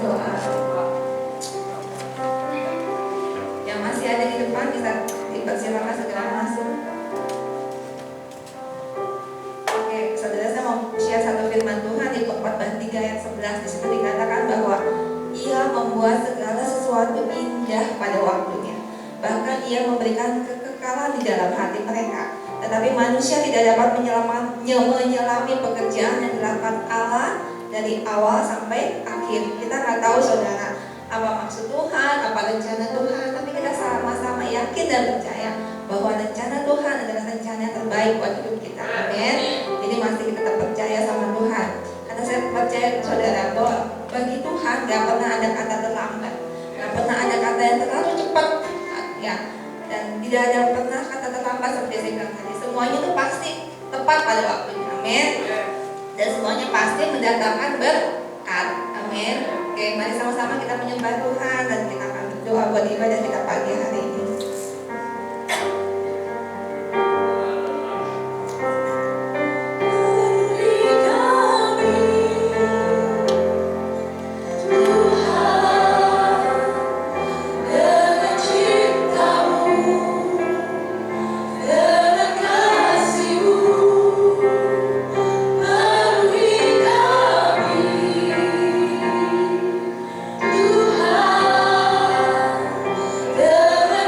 berdoa. Yang masih ada di depan bisa dipersilakan segera masuk. Oke, saudara, saya mau share satu firman Tuhan di Khotbah 3 ayat 11. Di situ dikatakan bahwa Ia membuat segala sesuatu indah pada waktunya. Bahkan Ia memberikan kekekalan di dalam hati mereka. Tetapi manusia tidak dapat menyelami pekerjaan yang dilakukan Allah dari awal sampai akhir. Kita nggak tahu, saudara, apa maksud Tuhan, apa rencana Tuhan, tapi kita sama-sama yakin dan percaya bahwa rencana Tuhan adalah rencana yang terbaik buat hidup kita. Amin. Jadi masih kita tetap percaya sama Tuhan. Karena saya percaya, saudara, bahwa bagi Tuhan gak pernah ada kata terlambat, gak pernah ada kata yang terlalu cepat, ya. Dan tidak ada pernah kata terlambat seperti saya bilang tadi. Semuanya itu pasti tepat pada waktunya. Amin. Dan semuanya pasti mendatangkan berkat. Amin. Oke, mari sama-sama kita menyembah Tuhan dan kita akan berdoa buat ibadah kita pagi hari ini. Tuhan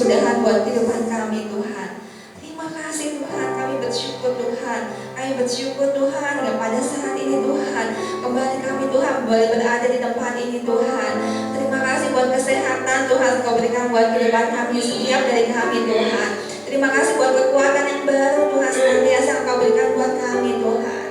kesudahan buat kehidupan kami Tuhan. Terima kasih Tuhan, kami bersyukur Tuhan. Kami bersyukur Tuhan ya pada saat ini Tuhan, kembali kami Tuhan boleh berada di tempat ini Tuhan. Terima kasih buat kesehatan Tuhan Kau berikan buat kehidupan kami, setiap dari kami Tuhan. Terima kasih buat kekuatan yang baru Tuhan senantiasa Kau berikan buat kami Tuhan.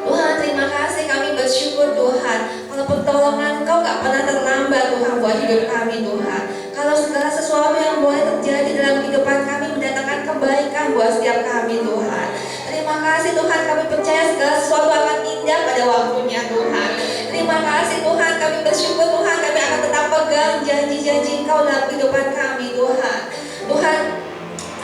Tuhan terima kasih, kami bersyukur Tuhan. Kalau pertolongan Kau gak pernah terlambat Tuhan buat hidup kami Tuhan. Kalau segala sesuatu yang boleh terjadi dalam kehidupan kami mendatangkan kebaikan buat setiap kami Tuhan. Terima kasih Tuhan, kami percaya segala sesuatu akan indah pada waktunya Tuhan. Terima kasih Tuhan, kami bersyukur Tuhan, kami akan tetap pegang janji-janji Kau dalam kehidupan kami Tuhan. Tuhan,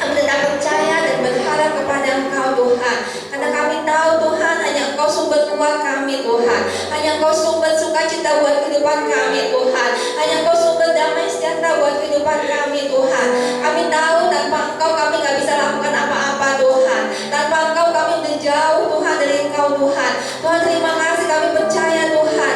kami tetap percaya dan berharap kepada Engkau Tuhan. Karena kami tahu Tuhan, hanya Engkau sumber kuat kami Tuhan. Hanya Engkau sumber sukacita buat kehidupan kami Tuhan. Hanya Engkau sumber damai sejahtera buat kehidupan kami Tuhan. Kami tahu tanpa Engkau kami gak bisa lakukan apa-apa Tuhan. Tanpa Engkau kami udah jauh Tuhan dari Engkau Tuhan. Tuhan terima kasih, kami percaya Tuhan.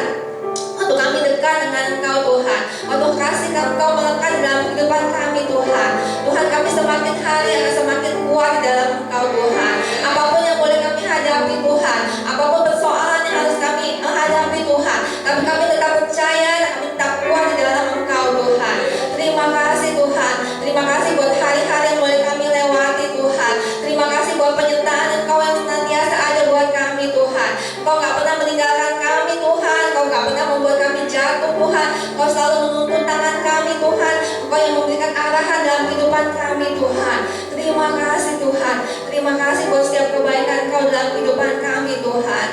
Waktu kami dekat dengan Engkau Tuhan, waktu kasih Engkau melekat dalam kehidupan kami Tuhan. Tuhan, kami semakin hari akan semakin kuat di dalam Engkau Tuhan. Apapun yang boleh kami hadapi Tuhan, apapun persoalan yang harus kami hadapi Tuhan, tapi kami tetap percaya dan kami tetap kuat di dalam Engkau Tuhan. Terima kasih Tuhan. Terima kasih buat hari-hari yang boleh kami lewati Tuhan. Terima kasih buat penyertaan Engkau yang senantiasa ada buat kami Tuhan. Engkau gak pernah meninggalkan kami Tuhan. Engkau gak pernah membuat kami jatuh Tuhan. Engkau selalu menuntun tangan kami Tuhan. Engkau yang memberikan arahan dalam kehidupan kami Tuhan. Terima kasih Tuhan. Terima kasih buat setiap kebaikan Engkau dalam kehidupan kami Tuhan.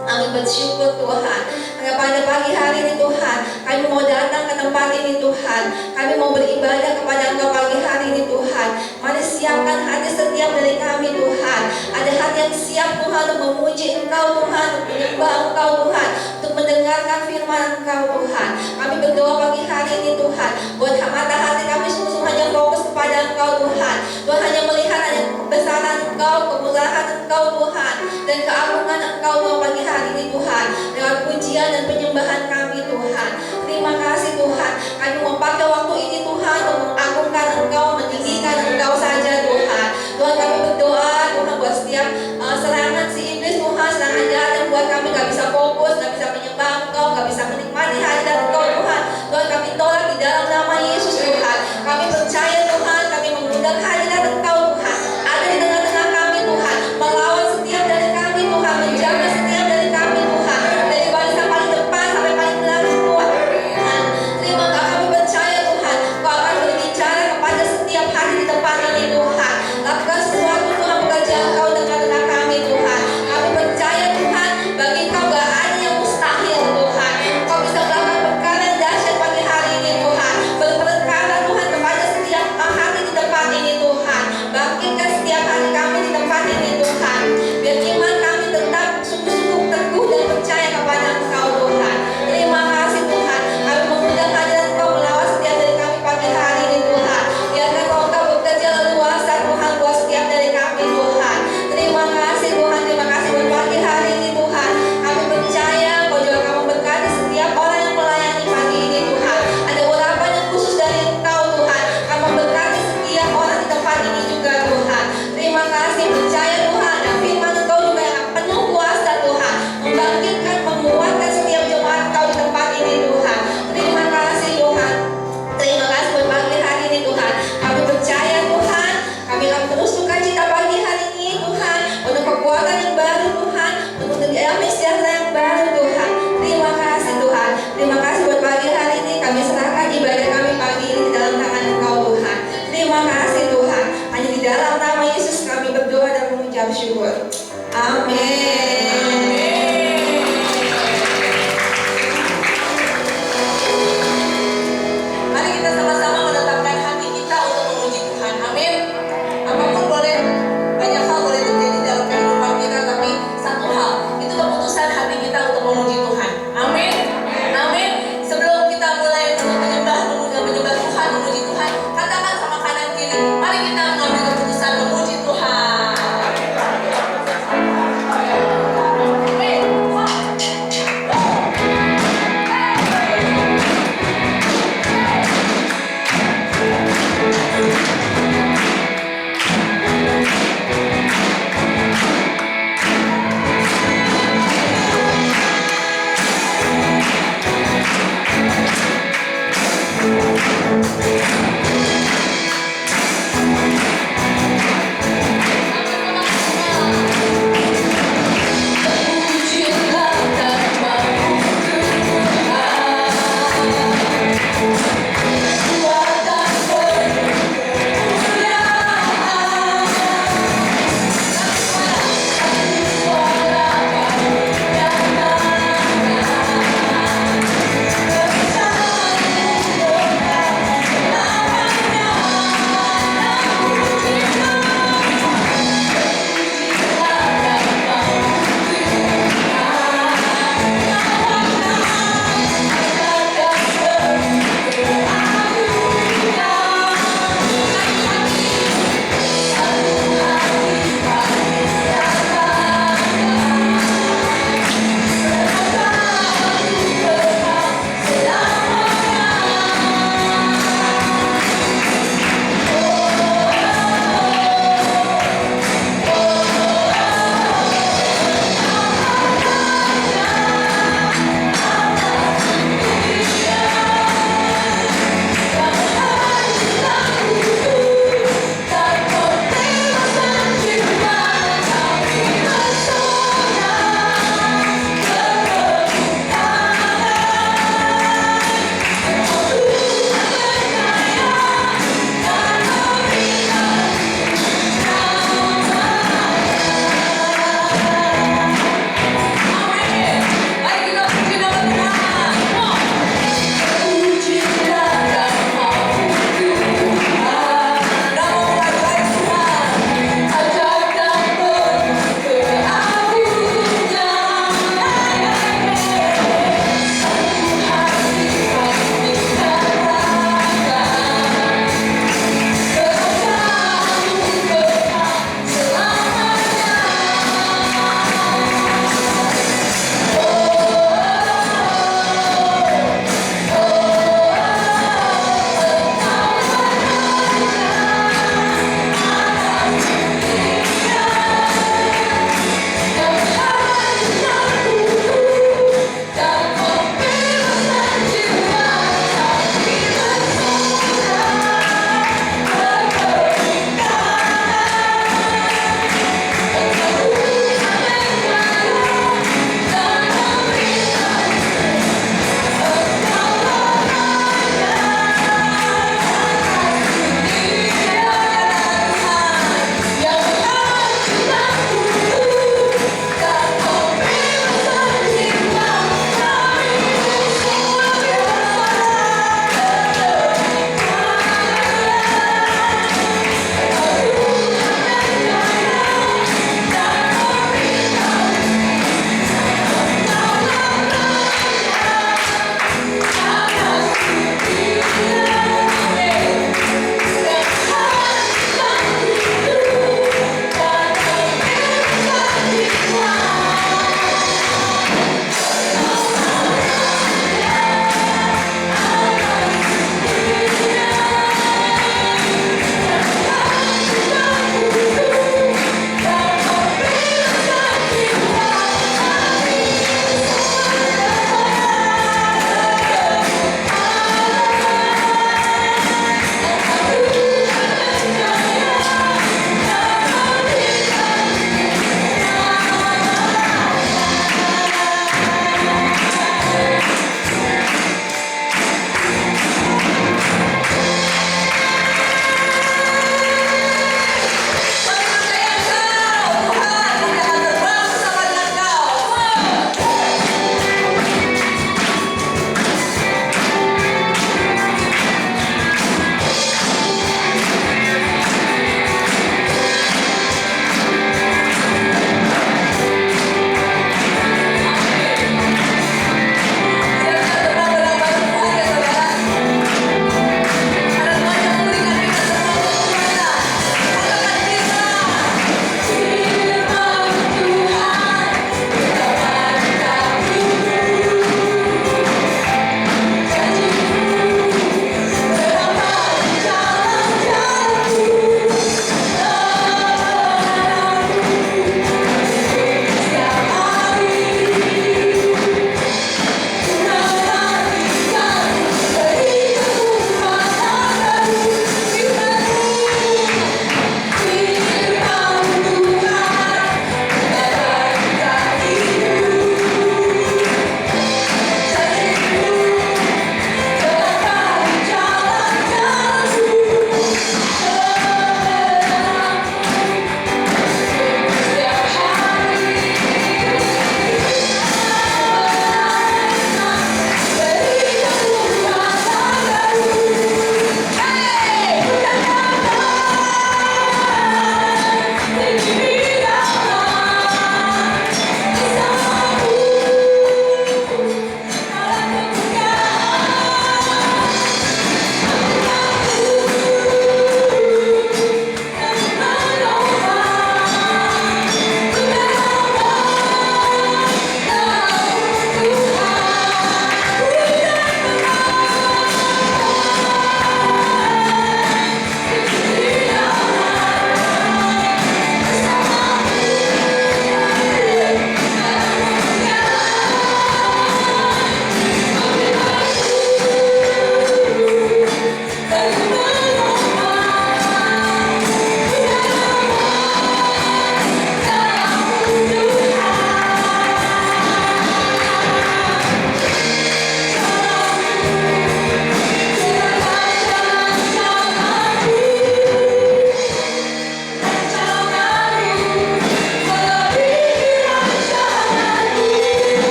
Kami bersyukur Tuhan. Karena pada pagi hari ini Tuhan, kami mau datang ke tempat ini Tuhan. Kami mau beribadah kepada Engkau pagi hari ini Tuhan. Mari siapkan hati setiap dari kami Tuhan. Ada hati yang siap Tuhan untuk memuji Engkau Tuhan, untuk menyembah Engkau Tuhan, untuk mendengarkan firman Engkau Tuhan. Kami berdoa pagi hari ini Tuhan, buat mata hati kami sungguh-sungguh hanya fokus kepada Engkau Tuhan. Tuhan hanya melihat hanya kebesaran Engkau, kemurahan Engkau Tuhan, dan keagungan Engkau Tuhan pagi hari ini Tuhan. Lewat pujian dan penyembahan kami Tuhan. Terima kasih Tuhan. Kami mau pakai waktu ini Tuhan untuk mengagungkan Engkau, meninggikan Engkau saja Tuhan. Tuhan, kami berdoa Tuhan buat setiap serangan si iblis Tuhan, serangan jahat yang buat kami gak bisa fokus, gak bisa menyembah Engkau, gak bisa menikmati hadirat Engkau Tuhan. Tuhan, kami tolak di dalam nama Yesus Tuhan. Kami percaya Tuhan, kami mengundang hadirat Engkau Tuhan ada di tengah-tengah kami Tuhan, melawan setiap dari kami Tuhan, menjaga setiap dari kami Tuhan, dari barisan paling depan sampai paling belakang Tuhan. Terima kasih, kami percaya Tuhan, Kau akan berbicara kepada setiap hati di tempat ini Tuhan. Lakukan sesuatu Tuhan, pekerjaan Kau tengah-tengah kami Tuhan. Kami percaya Tuhan, bagi Kau gak ada yang mustahil Tuhan. Kau bisa melakukan perkara yang dahsyat pagi hari ini Tuhan. Berperkara Tuhan kepada setiap hati di tempat ini Tuhan. Bangkitkan setiap hati kami di tempat ini Tuhan. Biar iman kami tetap sungguh-sungguh teguh dan percaya kepada Engkau Tuhan. Terima kasih Tuhan. Kami mengundang hadirat Engkau melawat setiap dari kami pagi hari ini Tuhan. Biarkan Engkau bekerja leluasa Tuhan buat setiap dari kami Tuhan. Terima kasih Tuhan. Terima kasih buat pagi hari ini Tuhan. Kami percaya Kau juga akan memberkati setiap orang yang melayani pagi ini Tuhan. Ada urapan yang khusus dari Engkau Tuhan. Kau memberkati setiap orang di tempat ini juga Tuhan. Terima kasih, percaya Tuhan, dan firman Engkau juga yang penuh kuasa Tuhan, membangkitkan, menguatkan setiap jemaat Kau di tempat ini Tuhan. Terima kasih Tuhan. Terima kasih buat pagi hari ini Tuhan. Kami percaya Tuhan, kami akan terus sukacita pagi hari ini Tuhan, untuk kekuatan yang baru Tuhan, untuk damai sejahtera yang baru Tuhan. Terima kasih Tuhan. Terima kasih buat pagi hari ini. Kami serahkan ibadah kami pagi ini di dalam tangan Engkau Tuhan. Terima kasih Tuhan. Hanya di dalam nama Yesus kami berdoa dan mengucap syukur. Amin. Mari kita sama-sama menetapkan hati kita untuk memuji Tuhan. Amin. Apapun boleh, banyak hal boleh terjadi dalam kehidupan kita, tapi satu hal, itu keputusan hati kita untuk memuji Tuhan. Amin. Amin. Sebelum kita mulai menyembah Tuhan, memuji Tuhan, katakan sama kanan kiri, mari kita mengambil keputusan memuji Tuhan.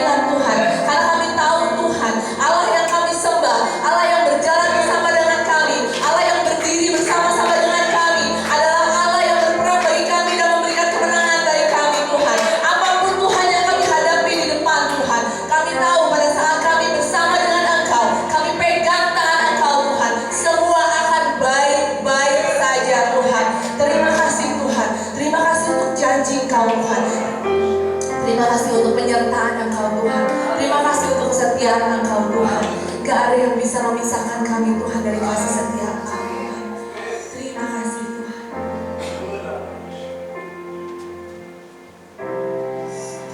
panggilan Tuhan. Karena kami tahu Tuhan, Allah yang kami sembah, Allah yang berjalan bersama dengan kami, Allah yang berdiri bersama-sama dengan kami, adalah Allah yang berperan bagi kami dan memberikan kemenangan bagi kami Tuhan. Apapun Tuhan yang kami hadapi di depan Tuhan, kami tahu pada saat kami bersama dengan Engkau, kami pegang tangan Engkau Tuhan, semua akan baik-baik saja Tuhan. Terima kasih Tuhan, terima kasih untuk janji Engkau Tuhan. Terima kasih untuk penyertaan Engkau Tuhan. Terima kasih untuk kesetiaan Engkau Tuhan. Gak ada yang bisa memisahkan kami Tuhan dari kasih setia Engkau Tuhan. Terima kasih Tuhan.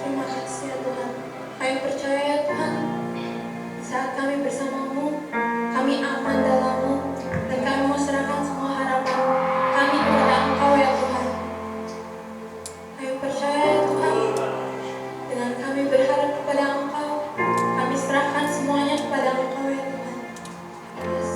Terima kasih ya Tuhan. Kami percaya ya Tuhan, saat kami bersamamu, kami aman dalam-Mu, dan kami mau serahkan semua harapan kami kepada Engkau ya Tuhan. Kami percaya ya Tuhan, dengan kami berharap kepada Engkau, kami serahkan semuanya kepada Engkau ya Tuhan. Yes.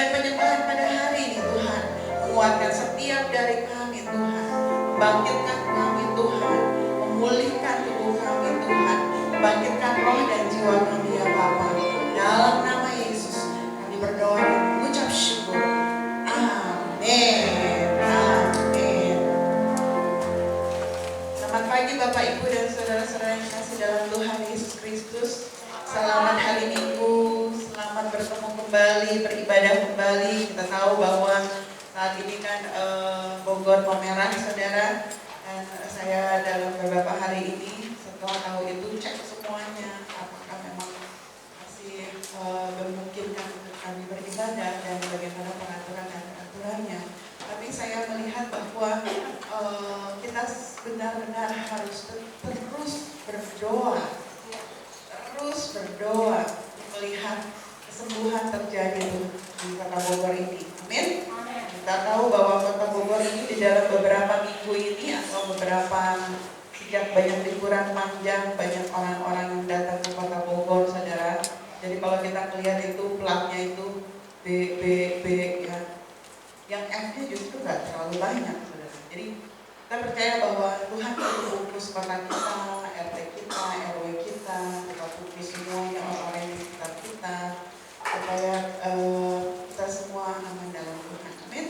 dan penyembahan pada hari ini Tuhan. Menguatkan setiap dari kami Tuhan. Membangkitkan kami Tuhan. Memulihkan tubuh kami Tuhan. Membangkitkan roh dan jiwa kami ya Bapa. Dalam nama Yesus kami berdoa dan mengucap syukur. Amin. Amin. Selamat pagi Bapak Ibu dan saudara-saudara yang kasih dalam Tuhan Yesus Kristus. Selamat hari Minggu, selamat bertemu kembali, beribadah kembali. Kita tahu bahwa saat ini kan Bogor mau merah saudara. Dan saya dalam beberapa hari ini setelah tahu itu cek semuanya apakah memang masih memungkinkan untuk kami beribadah dan bagaimana peraturan dan peraturannya. Tapi saya melihat bahwa kita benar-benar harus terus berdoa melihat kesembuhan terjadi di Kota Bogor ini. Amin. Kita tahu bahwa Kota Bogor ini di dalam beberapa minggu ini atau sejak banyak liburan panjang, banyak orang-orang yang datang ke Kota Bogor, saudara. Jadi kalau kita melihat itu platnya itu B ya, yang F-nya justru nggak terlalu banyak, saudara. Jadi kita percaya bahwa Tuhan telah fokus kota kita, RT kita, RW kita fokus semuanya orang-orang di sekitar kita, supaya kita semua aman dalam Tuhan. Amin.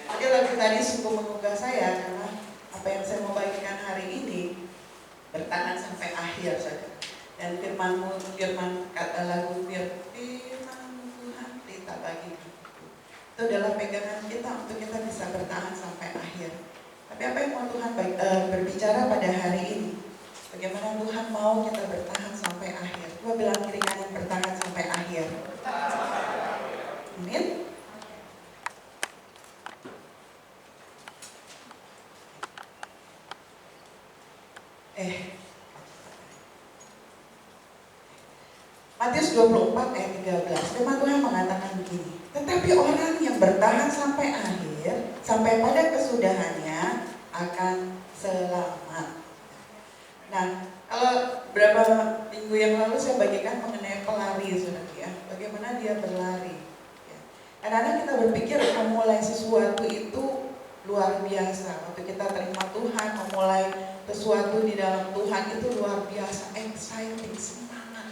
Jadi lagu tadi sungguh menggugah saya karena apa yang saya mau bagikan hari ini bertahan sampai akhir saja. Dan firman lagu firman Tuhan kita bagikan. Itu adalah pegangan kita untuk kita bisa bertahan sampai akhir. Tapi apa yang mau Tuhan berbicara pada hari ini? Bagaimana Tuhan mau kita bertahan sampai akhir? Coba bilang kiri kanan bertahan sampai akhir. Amin. Matius 24 ayat 13, firman Tuhan mengatakan begini, tetapi orang yang bertahan sampai akhir, sampai pada kesudahannya akan selamat. Nah, kalau beberapa minggu yang lalu saya bagikan mengenai pelari, saudara ya, bagaimana dia berlari. Ya. Kadang-kadang kita berpikir memulai sesuatu itu luar biasa. Waktu kita terima Tuhan, memulai sesuatu di dalam Tuhan itu luar biasa, exciting, semangat.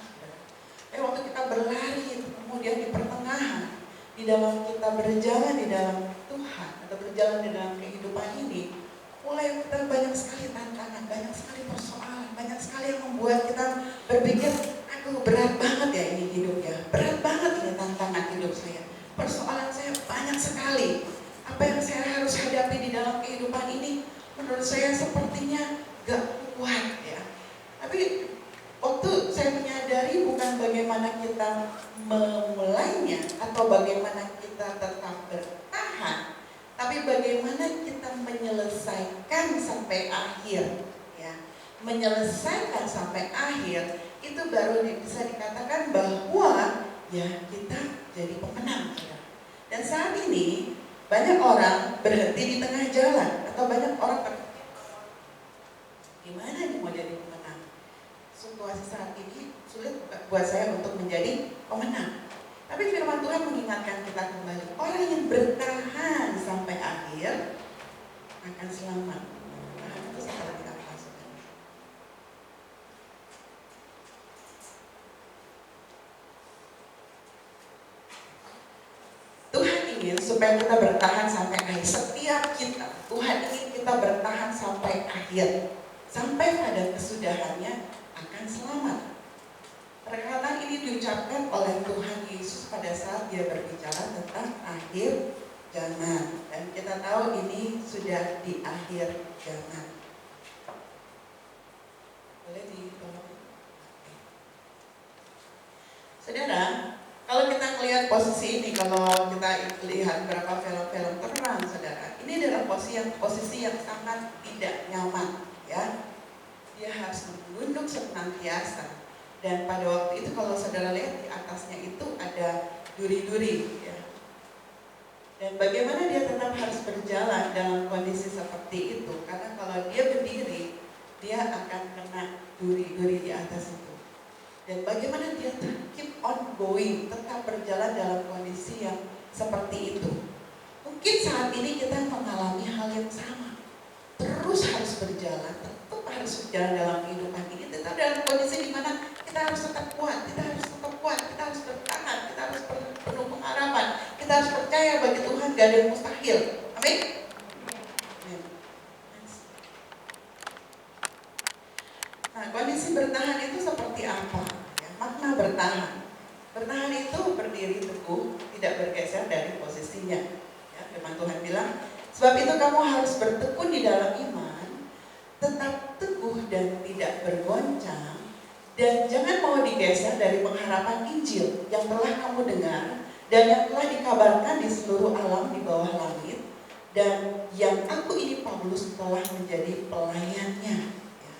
Waktu kita berlari, kemudian di pertengahan, di dalam kita berjalan di dalam Tuhan atau berjalan di dalam kehidupan ini, mulai kita banyak sekali tantangan, banyak sekali persoalan, banyak sekali yang membuat kita berpikir, aduh berat banget ya ini hidup ya, berat banget ini tantangan hidup saya, persoalan saya banyak sekali, apa yang saya harus hadapi di dalam kehidupan ini, menurut saya sepertinya gak kuat ya. Tapi waktu saya menyadari bukan bagaimana kita memulainya atau bagaimana kita tetap bertahan, tapi bagaimana kita menyelesaikan sampai akhir ya. Menyelesaikan sampai akhir itu baru bisa dikatakan bahwa ya kita jadi pemenang ya. Dan saat ini banyak orang berhenti di tengah jalan atau banyak orang gimana nih mau jadi pemenang. Situasi saat ini sulit buat saya untuk menjadi pemenang. Tapi firman Tuhan mengingatkan kita kembali, orang yang bertahan sampai akhir akan selamat. Tahan itu seperti apa saudara? Tuhan ingin supaya kita bertahan sampai akhir. Setiap kita, Tuhan ingin kita bertahan sampai akhir. Sampai pada kesudahannya akan selamat. Perkataan ini diucapkan oleh Tuhan Yesus pada saat dia berbicara tentang akhir zaman. Dan kita tahu ini sudah di akhir zaman. Boleh ditolong? Saudara, kalau kita melihat posisi ini, kalau kita lihat beberapa film-film terang, saudara, ini adalah posisi yang sangat tidak nyaman, ya. Dia harus menunduk senantiasa. Dan pada waktu itu kalau saudara lihat di atasnya itu ada duri-duri ya. Dan bagaimana dia tetap harus berjalan dalam kondisi seperti itu, karena kalau dia berdiri dia akan kena duri-duri di atas itu. Dan bagaimana dia keep on going, tetap berjalan dalam kondisi yang seperti Mungkin saat ini kita mengalami hal yang sama, terus harus berjalan, tetap harus berjalan dalam kehidupan ini, tetap dalam kondisi di mana kita harus tetap kuat, kita harus tetap kuat, kita harus bertahan, kita harus penuh pengharapan, kita harus percaya bagi Tuhan gak ada yang mustahil. Amin. Nah, kondisi bertahan itu seperti apa? Ya, makna bertahan. Bertahan itu berdiri teguh, tidak bergeser dari posisinya. Ya, firman Tuhan bilang, sebab itu kamu harus bertekun di dalam iman, tetap teguh dan tidak bergoncang, dan jangan mau digeser dari pengharapan Injil yang telah kamu dengar dan yang telah dikabarkan di seluruh alam di bawah langit, dan yang aku ini Paulus telah menjadi pelayannya. Ya.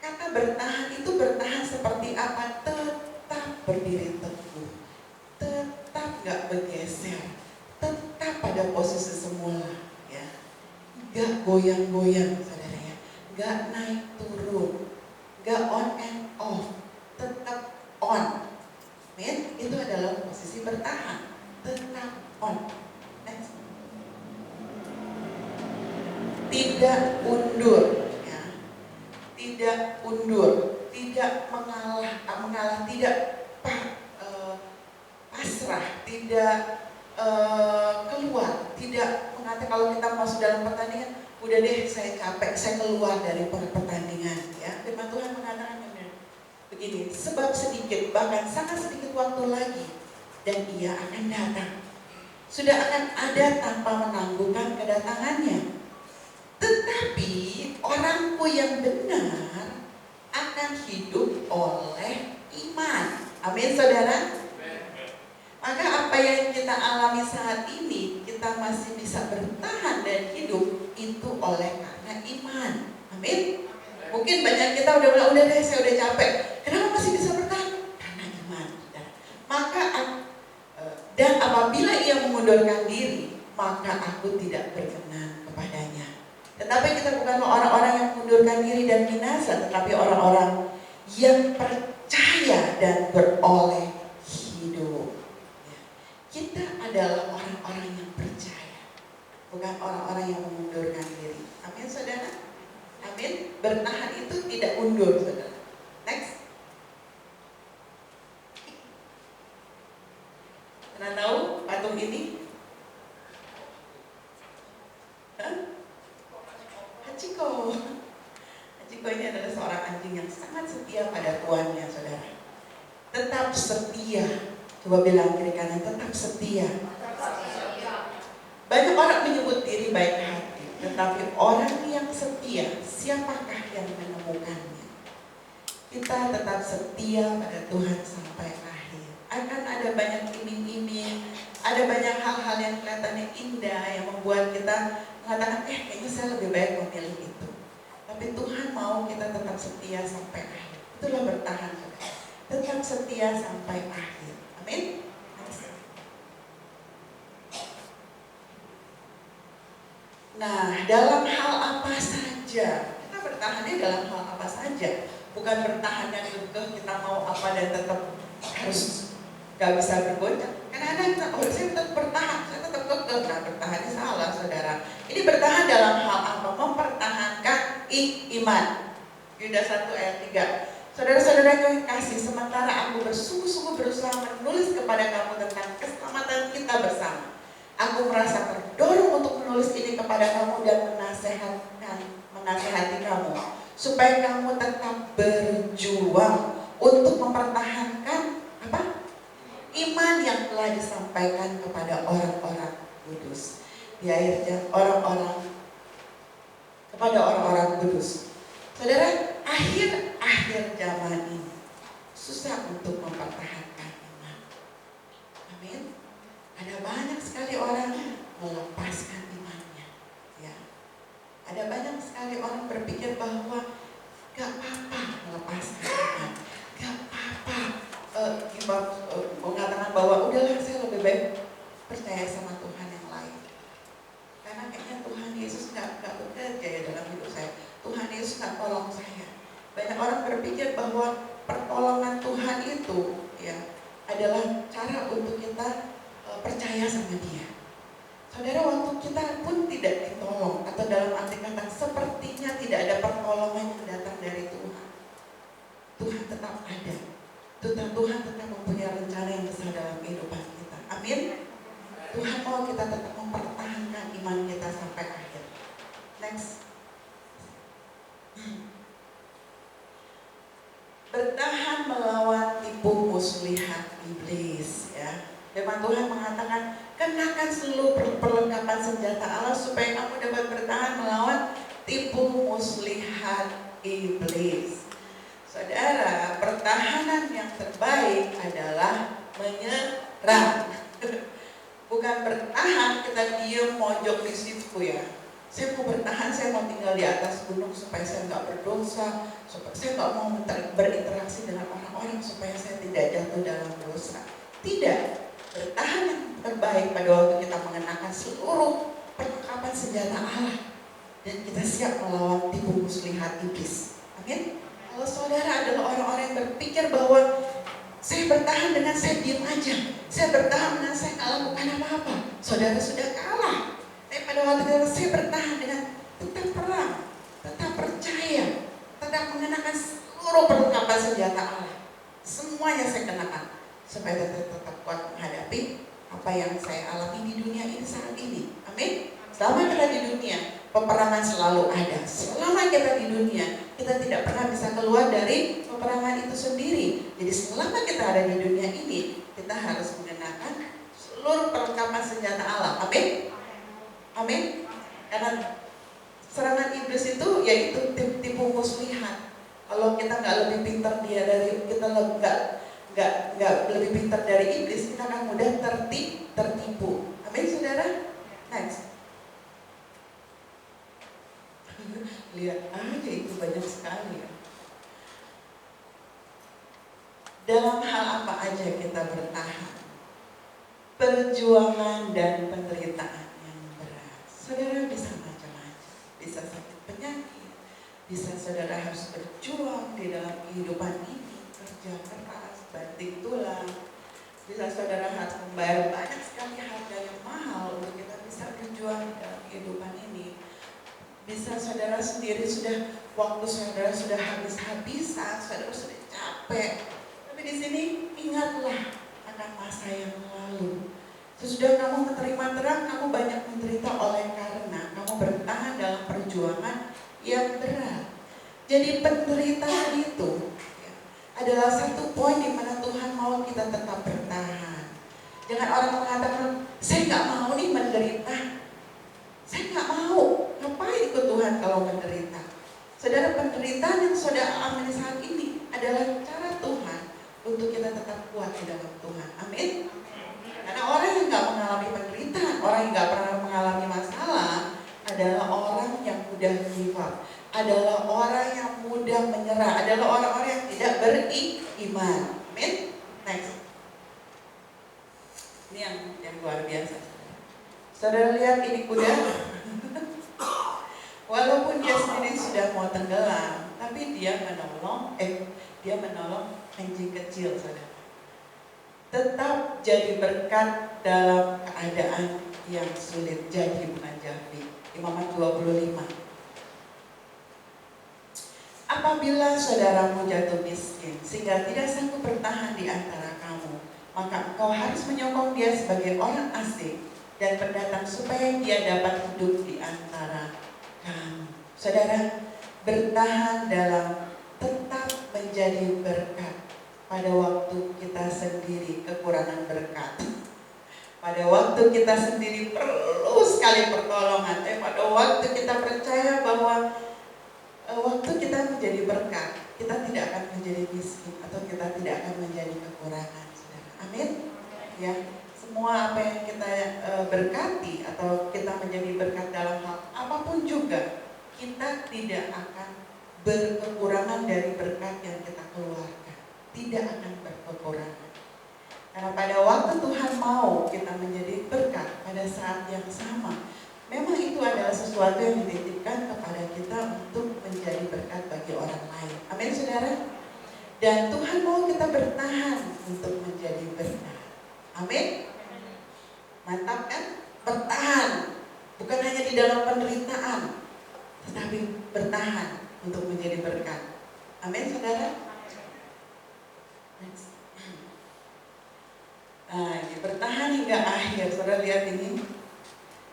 Kata bertahan itu bertahan seperti apa? Tetap berdiri teguh, tetap gak bergeser, tetap pada posisi semula, ya, gak goyang-goyang, saudara ya, gak naik turun, gak on and off, tetap on. Amin. Itu adalah posisi bertahan, tetap on. Next. Tidak undur, ya, tidak undur, tidak mengalah, tidak pasrah, tidak keluar, tidak mengatakan kalau kita masuk dalam pertandingan, udah deh saya capek, saya keluar dari pertandingan. Ya, firman Tuhan mengatakan begini, sebab sedikit, bahkan sangat sedikit waktu lagi, dan Ia akan datang. Sudah akan ada tanpa menangguhkan kedatangannya. Tetapi orangku yang benar akan hidup oleh iman. Amin, saudara. Maka apa yang kita alami saat ini, kita masih bisa bertahan dan hidup itu oleh karena iman. Amin. Mungkin banyak kita udah bilang, udah deh saya udah capek. Kenapa masih bisa bertahan? Karena iman. Maka dan apabila ia mengundurkan diri, maka aku tidak berkenan kepadanya. Tetapi kita bukan orang-orang yang mengundurkan diri dan binasa, tetapi orang-orang yang percaya dan beroleh hidup. Kita adalah orang-orang yang percaya, bukan orang-orang yang mengundurkan diri. Amin, saudara. Amin. Bertahan itu tidak undur, saudara. Next. Pernah tahu patung ini? Hachiko. Hachiko ini adalah seorang anjing yang sangat setia pada tuannya, saudara. Tetap setia. Coba bilang kiri kanan, tetap setia. Banyak orang menyebut diri baik hati, tetapi orang yang setia, siapakah yang menemukannya? Kita tetap setia pada Tuhan sampai akhir. Akan ada banyak iming-iming, ada banyak hal-hal yang kelihatannya indah yang membuat kita mengatakan, kayaknya saya lebih baik memilih itu. Tapi Tuhan mau kita tetap setia sampai akhir. Itulah bertahan, saudara. Tetap setia sampai akhir. Amin. Nah, dalam hal apa saja? Kita bertahannya dalam hal apa saja? Bukan bertahan yang kekeh kita mau apa dan tetap harus gak bisa bergoncang. Karena kita, saya tetap bertahan, saya tetap kekeh. Nah, bertahannya salah, saudara. Ini bertahan dalam hal apa? Mempertahankan iman. Yudas 1 ayat 3. Saudara-saudara yang kasih, sementara aku bersungguh-sungguh berusaha menulis kepada kamu tentang keselamatan kita bersama. Aku merasa terdorong untuk menulis ini kepada kamu dan menasehati kamu, supaya kamu tetap berjuang untuk mempertahankan apa? Iman yang telah disampaikan kepada orang-orang kudus. Di akhirnya kepada orang-orang kudus. Saudara, akhir zaman ini susah untuk mempertahankan iman. Amin. Ada banyak sekali orang melepaskan imannya. Ya. Ada banyak sekali orang berpikir bahwa gak apa-apa melepaskan iman, gak apa-apa mengatakan bahwa udahlah saya lebih baik percaya sama Tuhan yang lain. Karena kayaknya Tuhan Yesus gak bekerja ya dalam hidup saya. Tuhan Yesus gak tolong saya. Banyak orang berpikir bahwa pertolongan Tuhan itu ya adalah cara untuk kita percaya sama Dia. Saudara, waktu kita pun tidak ditolong, atau dalam arti kata sepertinya tidak ada pertolongan yang datang dari Tuhan, Tuhan tetap ada. Tuhan tetap mempunyai rencana yang besar dalam kehidupan kita. Amin. Tuhan mau kita tetap mempertahankan iman kita sampai akhir. Next. Bertahan melawan tipu muslihat iblis, ya. Firman Tuhan mengatakan, kenakan seluruh perlengkapan senjata Allah supaya kamu dapat bertahan melawan tipu muslihat iblis. Saudara, pertahanan yang terbaik adalah menyerah. Bukan bertahan kita diam mojok di situ, ya. Saya mau bertahan, saya mau tinggal di atas gunung supaya saya nggak berdosa, supaya saya nggak mau berinteraksi dengan orang-orang supaya saya tidak jatuh dalam dosa. Tidak. Bertahan yang terbaik pada waktu kita mengenakan seluruh perlengkapan senjata Allah dan kita siap melawan tipu muslihat iblis. Amin. Kalau saudara adalah orang-orang yang berpikir bahwa saya bertahan dengan saya diam aja, saya bertahan dengan saya nggak lakukan apa-apa, saudara sudah kalah. Tapi pada waktu itu saya bertahan dengan tetap perang, tetap percaya, tetap mengenakan seluruh perlengkapan senjata Allah. Semuanya saya kenakan supaya tetap kuat menghadapi apa yang saya alami di dunia ini saat ini. Amin. Selama kita di dunia, peperangan selalu ada. Selama kita di dunia, kita tidak pernah bisa keluar dari peperangan itu sendiri. Jadi selama kita ada di dunia ini, kita harus mengenakan seluruh perlengkapan senjata Allah. Amin. Amin. Karena serangan iblis itu yaitu tipu muslihat. Kalau kita nggak lebih pintar dia dari kita, nggak lebih pintar dari iblis, kita akan mudah tertipu. Amin, saudara. Next. Lihat aja, itu banyak sekali, ya. Dalam hal apa aja kita bertahan? Perjuangan dan penderitaan yang berat. Saudara bisa macam-macam. Bisa sakit penyakit, bisa saudara harus berjuang di dalam kehidupan ini, kerja keras, banting tulang. Bisa saudara harus membayar banyak sekali harga yang mahal untuk kita bisa berjuang dalam kehidupan ini. Bisa saudara sendiri waktu saudara sudah habis-habisan, saudara sudah capek. Tapi di sini ingatlah akan masa yang lalu. Sesudah kamu menerima terang, kamu banyak menderita oleh karena kamu bertahan dalam perjuangan yang berat. Jadi penderitaan itu adalah satu poin di mana Tuhan mau kita tetap bertahan. Jangan orang mengatakan, saya nggak mau nih menderita. Saya nggak mau. Ngapain ikut Tuhan kalau menderita? Saudara, penderitaan yang saudara alami saat ini adalah cara Tuhan untuk kita tetap kuat di dalam Tuhan. Amin. Karena orang yang nggak mengalami penderitaan, orang yang nggak pernah mengalami masalah adalah orang yang mudah give up, adalah orang yang mudah menyerah, adalah orang-orang yang tidak beriman. Amin. Next. Ini yang luar biasa. Saudara lihat ini kuda. Walaupun dia sendiri sudah mau tenggelam, tapi dia menolong anjing kecil, saudara. Tetap jadi berkat dalam keadaan yang sulit, jadi menajati. Imamat 25. Apabila saudaramu jatuh miskin sehingga tidak sanggup bertahan di antara kamu, maka engkau harus menyokong dia sebagai orang asing dan pendatang supaya dia dapat hidup di antara kamu. Saudara, bertahan dalam tetap menjadi berkat pada waktu kita sendiri kekurangan berkat. Pada waktu kita sendiri perlu sekali pertolongan. Pada waktu kita percaya bahwa waktu kita menjadi berkat, kita tidak akan menjadi miskin atau kita tidak akan menjadi kekurangan. Saudara. Amin. Ya. Semua apa yang kita berkati atau kita menjadi berkat dalam hal apapun juga, kita tidak akan berkekurangan dari berkat yang kita keluarkan. Tidak akan berkekurangan. Karena pada waktu Tuhan mau kita menjadi berkat pada saat yang sama, memang itu adalah sesuatu yang dititipkan kepada kita untuk menjadi berkat bagi orang lain. Amin, saudara. Dan Tuhan mau kita bertahan untuk menjadi berkat. Amin. Mantap kan? Bertahan bertahan untuk menjadi berkat. Amin, saudara. Next. Nah, ini bertahan hingga akhir. Saudara lihat ini.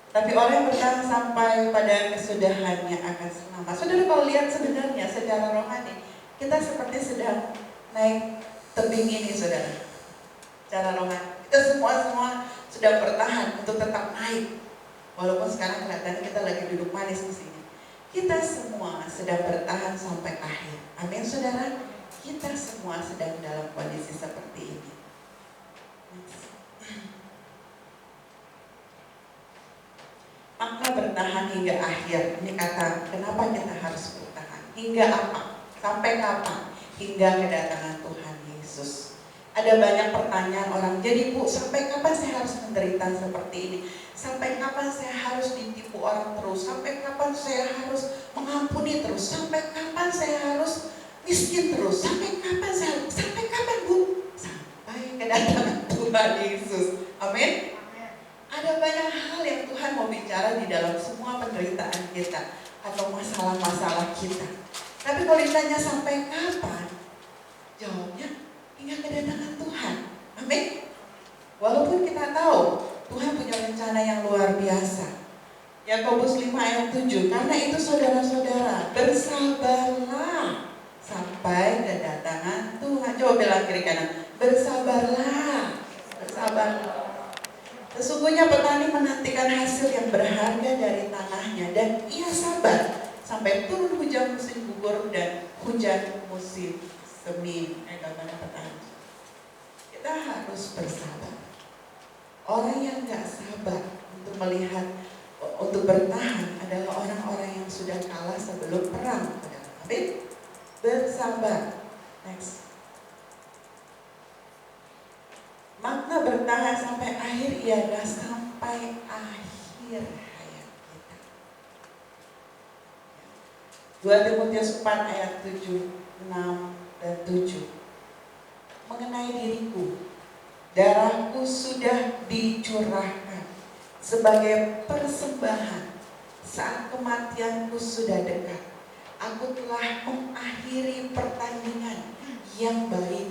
Tapi orang yang bertahan sampai pada kesudahannya akan selamat. Saudara kalau lihat sebenarnya secara rohani, kita seperti sedang naik tebing ini, saudara. Secara rohani, kita semua sedang bertahan untuk tetap naik. Walaupun sekarang kelihatannya kita lagi duduk manis di sini. Kita semua sedang bertahan sampai akhir. Amin, saudara. Kita semua sedang dalam kondisi seperti ini. Makna bertahan hingga akhir. Ini kata, kenapa kita harus bertahan? Hingga apa? Sampai kapan? Hingga kedatangan Tuhan Yesus. Ada banyak pertanyaan orang, jadi Bu, sampai kapan saya harus menderita seperti ini? Sampai kapan saya harus ditipu orang terus? Sampai kapan saya harus mengampuni terus? Sampai kapan saya harus miskin terus? Sampai kapan Bu? Sampai kedatangan Tuhan Yesus. Amin. Ada banyak hal yang Tuhan mau bicara di dalam semua penderitaan kita atau masalah-masalah kita. Tapi kalau ditanya sampai kapan, jawabnya hingga kedatangan Tuhan. Amin. Walaupun kita tahu Tuhan punya rencana yang luar biasa. Yakobus 5 ayat 7, karena itu saudara-saudara, bersabarlah sampai kedatangan Tuhan. Coba bilang kiri kanan, bersabarlah. Bersabarlah. Sesungguhnya petani menantikan hasil yang berharga dari tanahnya, dan ia sabar sampai turun hujan musim gugur dan hujan musim semi. Gambarnya petani. Kita harus bersabar. Orang yang gak sabar untuk melihat, untuk bertahan adalah orang-orang yang sudah kalah sebelum perang. Amin. Bersabar. Next. Makna bertahan sampai akhir ialah sampai akhir hayat kita. 2 Timotius 4 ayat 7, 6 dan 7. Mengenai diriku, darahku sudah dicurahkan sebagai persembahan saat kematianku sudah dekat. Aku telah mengakhiri pertandingan yang baik.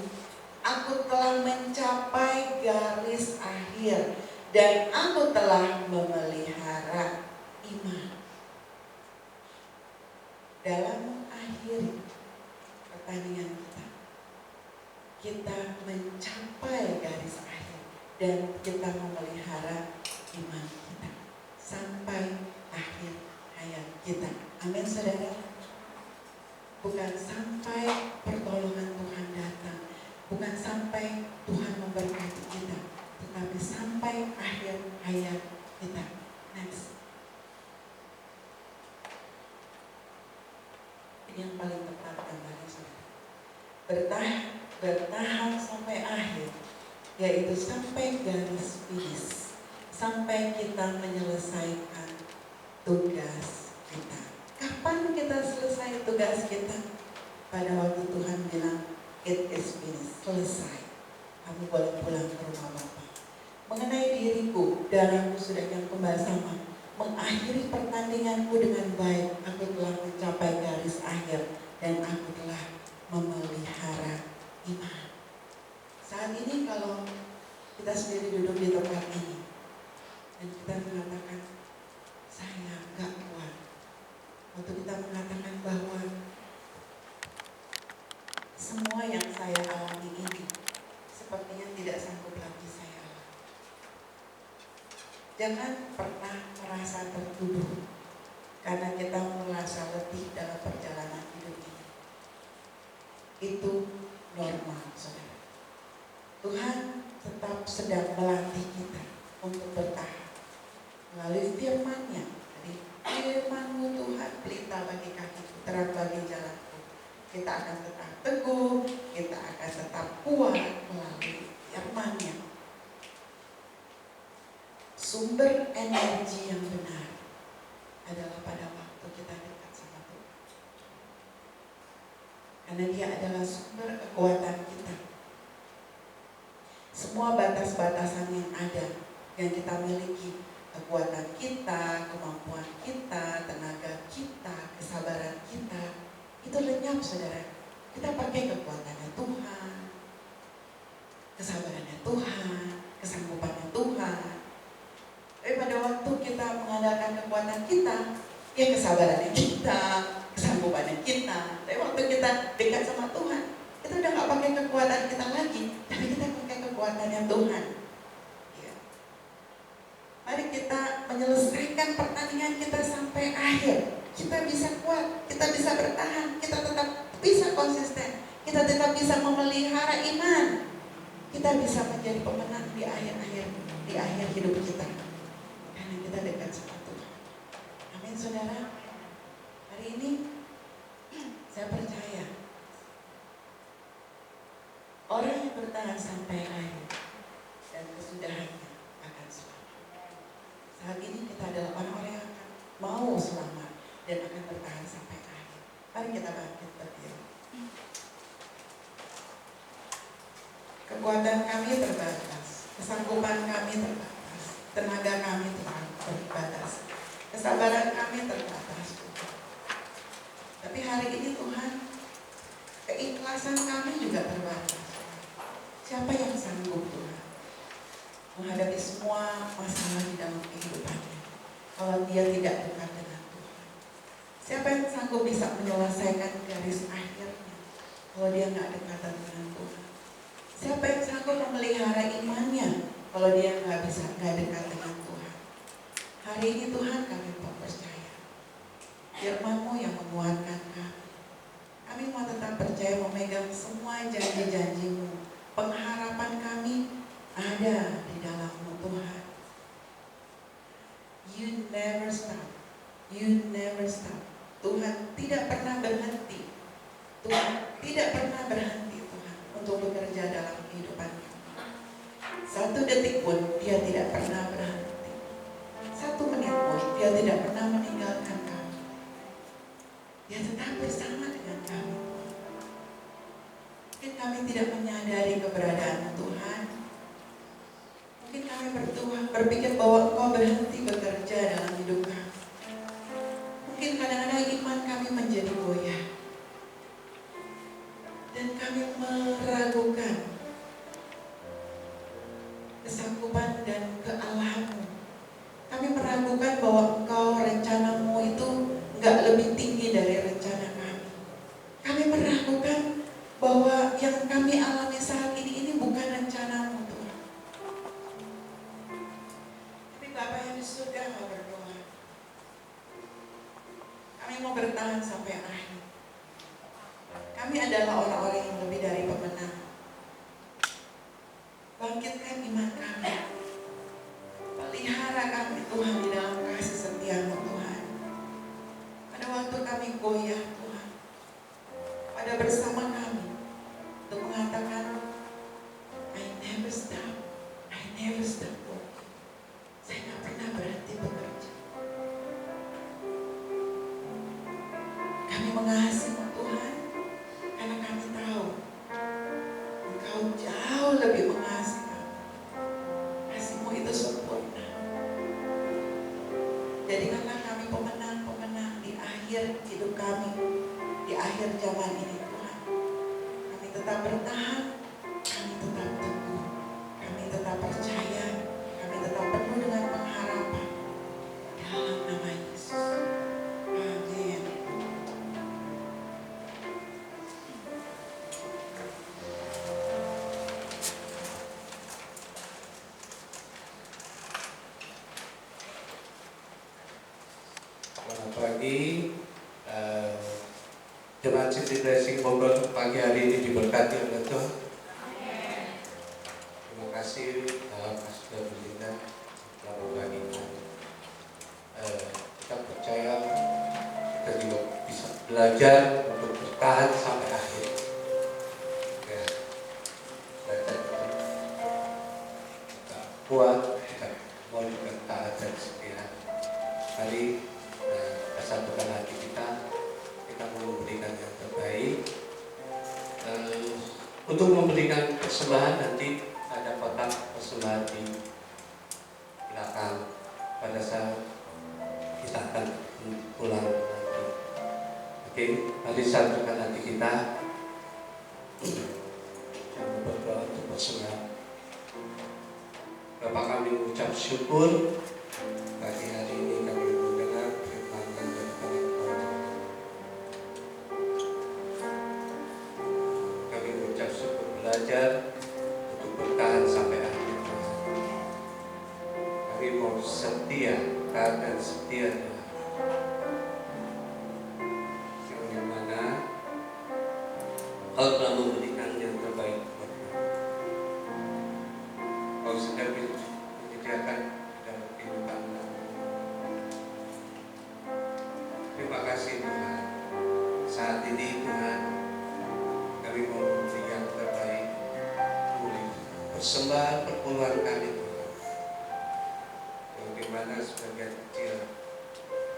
Aku telah mencapai garis akhir dan aku telah memelihara iman. Dalam mengakhiri pertandingan kita mencapai garis akhir dan kita memelihara iman kita sampai akhir hayat kita. Amin, saudara. Bukan sampai pertolongan Tuhan datang, bukan sampai Tuhan memberkati kita, tetapi sampai akhir hayat kita. Next. Ini yang paling tepat gambarnya, saudara. Bertahan sampai akhir, yaitu sampai garis finish, sampai kita menyelesaikan tugas kita. Kapan kita selesai tugas kita? Pada waktu Tuhan bilang, it is finished, selesai. Kamu boleh pulang ke rumah Bapa. Mengenai diriku, darahku sudah yang pembasaman, mengakhiri pertandinganku dengan baik. Aku telah mencapai garis akhir dan aku telah memelihara iman. Saat ini kalau kita sendiri duduk di tempat ini dan kita mengatakan saya gak kuat, waktu kita mengatakan bahwa semua yang saya alami ini sepertinya tidak sanggup lagi saya alami. Jangan pernah merasa tertuduh karena kita merasa letih dalam perjalanan hidup ini. Itu normal, saudara. Tuhan tetap sedang melatih kita untuk bertahan melalui firman-Nya. Jadi firman-Mu Tuhan, pelita bagi kakiku, terang bagi jalanku. Kita akan tetap teguh, kita akan tetap kuat melalui firman-Nya. Sumber energi yang benar adalah pada waktu kita dekat sama Tuhan. Karena Dia adalah sumber kekuatan kita. Semua batas-batasan yang ada, yang kita miliki, kekuatan kita, kemampuan kita, tenaga kita, kesabaran kita, itu lenyap saudara. Kita pakai kekuatannya Tuhan, kesabarannya Tuhan, kesanggupannya Tuhan. Tapi pada waktu kita mengandalkan kekuatan kita, ya kesabarannya kita, kesanggupannya kita. Tapi waktu kita dekat sama Tuhan, kita udah gak pakai kekuatan kita lagi, tapi kita pakai kekuatannya Tuhan. Ya. Mari kita menyelesaikan pertandingan kita sampai akhir. Kita bisa kuat, kita bisa bertahan, kita tetap bisa konsisten, kita tetap bisa memelihara iman. Kita bisa menjadi pemenang di akhir hidup kita. Karena kita dekat sama Tuhan. Amin saudara. Hari ini saya percaya orang yang bertahan sampai akhir dan kesudahannya akan selamat. Saat ini kita adalah orang-orang yang akan mau selamat dan akan bertahan sampai akhir. Mari kita bangkit berdiri. Kekuatan kami terbatas, kesanggupan kami terbatas, tenaga kami terbatas, kesabaran kami terbatas. Tapi hari ini Tuhan, keikhlasan kami juga terbatas. Siapa yang sanggup Tuhan menghadapi semua masalah di dalam kehidupannya kalau dia tidak dekat dengan Tuhan? Siapa yang sanggup bisa menyelesaikan garis akhirnya kalau dia nggak dekat dengan Tuhan? Siapa yang sanggup memelihara imannya kalau dia nggak dekat dengan Tuhan? Hari ini Tuhan kami mau percaya firman-Mu yang menguatkan kami. Kami mau tetap percaya memegang semua janji-janji-Mu. Pengharapan kami ada di dalam-Mu Tuhan. You never stop. You never stop. Tuhan tidak pernah berhenti. Tuhan tidak pernah berhenti Tuhan untuk bekerja dalam kehidupan kami. 1 detik pun Dia tidak pernah berhenti. 1 menit pun Dia tidak pernah meninggalkan kami. Dia tetap bersama dengan kami. Mungkin kami tidak menyadari keberadaan Tuhan. Mungkin kami berpikir bahwa Engkau berhenti bekerja dalam hidup kami. Mungkin kadang-kadang iman kami menjadi goyah. Dan kami meragukan kesanggupan dan kealahan-Mu. Kami meragukan bahwa Engkau rencana-Mu itu enggak lebih tinggi dari rencana kami. Kami meragukan bahwa yang kami alami saat ini bukan rencana-Mu Tuhan. Tapi Bapa yang di surga mau berdoa. Kami mau bertahan sampai akhir. Kami adalah orang-orang yang lebih dari pemenang. Bangkitkan iman kami. Pelihara kami Tuhan di dalam kasih setia-Mu Tuhan. Pada waktu kami goyah Tuhan, pada bersama kami untuk mengatakan I never stop working. Saya gak pernah berhenti bekerja. Kami mengasihi Tuhan karena kami tahu Engkau jauh lebih mengasihi kami. Kasih-Mu itu sempurna. Jadikanlah kami pemenang-pemenang di akhir hidup kami, di akhir zaman ini Tuhan. Kami tetap bertahan, kami tetap teguh, kami tetap percaya, kami tetap penuh dengan pengharapan. Dalam nama Yesus. Amin. Selamat pagi. Jemaat City Blessing Bogor pagi hari ini diberkati oleh Tuhan. Terima kasih Pastor Belinda telah membagikan. Kita percaya kita juga bisa belajar untuk bertahan sampai akhir. Ya, belajar kita kuat, kita mau juga taat dan setia. Mari kita satukan hati kita memberikan yang terbaik. Untuk memberikan persembahan nanti ada kotak persembahan di belakang. Pada Mari satukan hati kita. Jangan berdoa untuk bersemangat. Bapak kami mengucap syukur pagi hari ini kami mendengar firman-Nya daripada Tuhan. Kami mengucap syukur belajar untuk bertahan sampai akhir Tuhan. Kami mau setia, taat dan setia Tuhan. Yang mana Kau telah memberikan yang terbaik buat kami. Kau sudah menyediakan dalam kehidupan kami. Terima kasih Tuhan. Saat ini Tuhan, kami mau memberi yang terbaik. Boleh persembahan perpuluhan kami Tuhan. Yang dimana sebagian kecil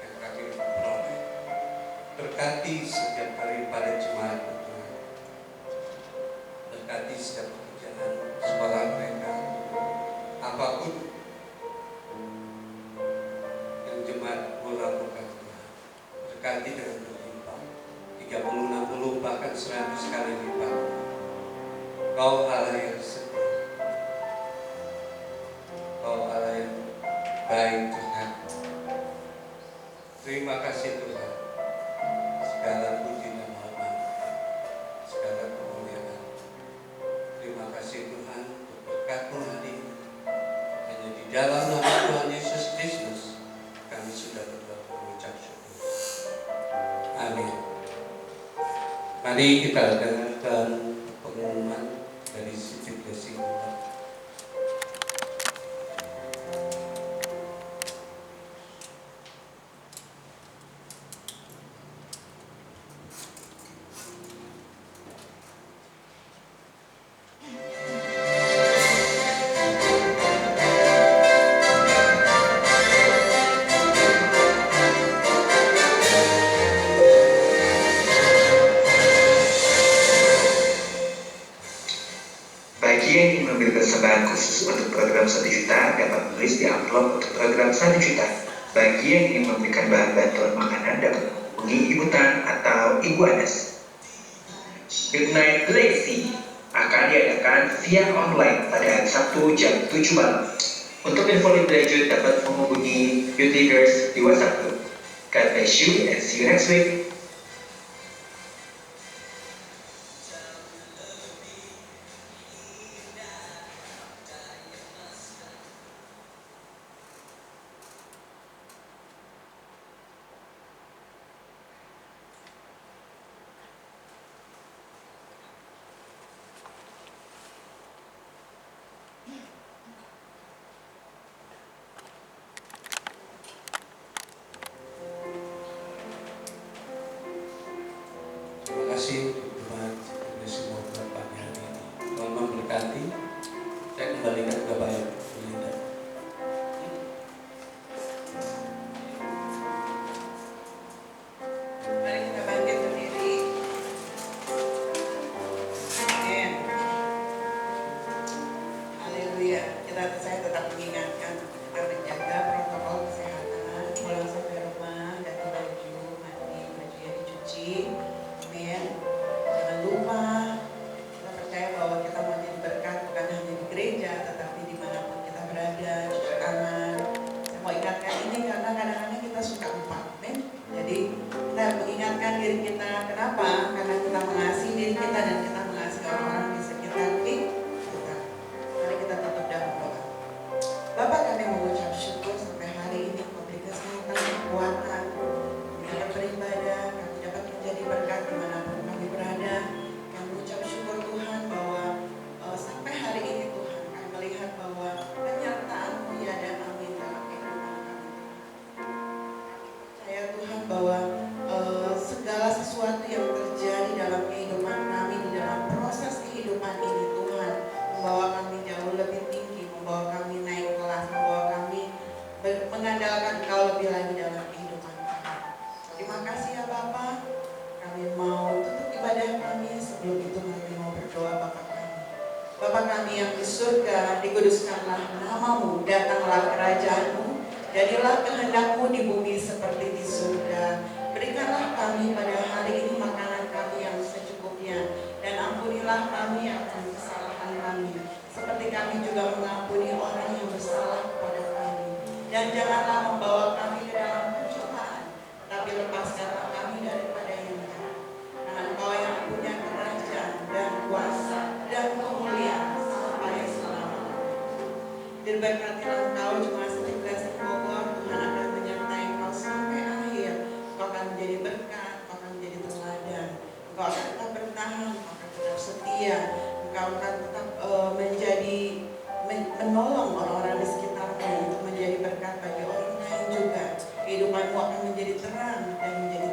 yang kami peroleh. Berkati setiap hari pada jemaat Tuhan. Berkati setiap pekerjaan sekolah mereka. Apapun yang jemaat lakukan Tuhan. Berkati dengan berlimpah. 30, 60 bahkan 100 kali lipat. Kau Allah yang setia. Kau Allah yang baik Tuhan. Terima kasih Tuhan. Segala puji dan hormat, segala kemuliaan. Terima kasih Tuhan untuk berkat-Mu hari ini. Hanya di dalam nama Tuhan Yesus Kristus kami sudah berdoa mengucap syukur. Amin. Mari kita dengarkan pengumuman dari City Blessing. Bagi yang ingin memberi persembahan khusus untuk program 1 juta dapat menulis di amplop untuk program 1 juta. Bagi yang ingin memberikan bahan bantuan makanan dapat menghubungi Ibu Tan atau Ibu Anas. Midnight Lazy akan diadakan via online pada hari Sabtu jam 7 malam. Untuk info lebih lanjut dapat menghubungi youth leaders di WhatsApp group. God bless you and see you next week. Terima kasih Tuhan untuk semua pagi hari ini. Tuhan memberkati. Saya kembalikan ke Bapak Linda. Mari kita bangkit berdiri. Amin. Haleluya. Saya tetap mengingatkan kita menjaga protokol kesehatan. Pulang sampai rumah, ganti baju, mandi, bajunya dicuci. Amin. Jangan lupa kita percaya bahwa kita mau jadi berkat bukan hanya di gereja, tetapi dimanapun kita berada, cuci tangan. Saya mau ingatkan ini karena kadang-kadang kita suka lupa. Amin. Jadi kita mengingatkan diri kita. Kenapa? Karena kita mengasihi diri kita dan kita mengasihi orang-orang di sekitar kita. Mari kita tutup dalam doa. Bapak, kami mengucap syukur sampai hari ini Kau beri kesehatan, kekuatan, kami dapat beribadah, kami dapat menjadi berkat dimanapun kami berada. Kami mengucap syukur Tuhan bahwa sampai hari ini Tuhan kami melihat bahwa penyertaan-Mu ya dan amin dalam kehidupan kami. Percaya Tuhan bahwa segala sesuatu yang terjadi dalam kehidupan kami, di dalam proses kehidupan ini Tuhan, membawa kami jauh lebih tinggi, membawa kami naik kelas, membawa kami mengandalkan Engkau lebih lagi dalam kehidupan kami. Terima kasih ya Bapak. Kami mau tutup ibadah kami, sebelum itu kami mau berdoa Bapak kami. Bapak kami yang di surga, dikuduskanlah nama-Mu, datanglah kerajaan-Mu, jadilah kehendak-Mu di bumi seperti di surga. Berikanlah kami pada hari ini makanan Ampunilah kami akan kesalahan kami, seperti kami juga mengampuni orang yang bersalah kepada kami. Dan janganlah membawa kami ke dalam pencobaan, tapi lepaskanlah kami daripada yang jahat. Karena Engkau yang punya kerajaan dan kuasa dan kemuliaan sampai selama-lamanya. Diberkatilah Engkau jemaat City Blessing Bogor, Tuhan akan menyertai Engkau sampai akhir. Engkau akan menjadi berkat, Engkau akan menjadi teladan, Engkau akan tetap bertahan, Engkau akan tetap setia, Engkau akan tetap menolong orang-orang di sekitarmu untuk menjadi berkat bagi orang lain juga. Kehidupanmu akan menjadi terang dan menjadi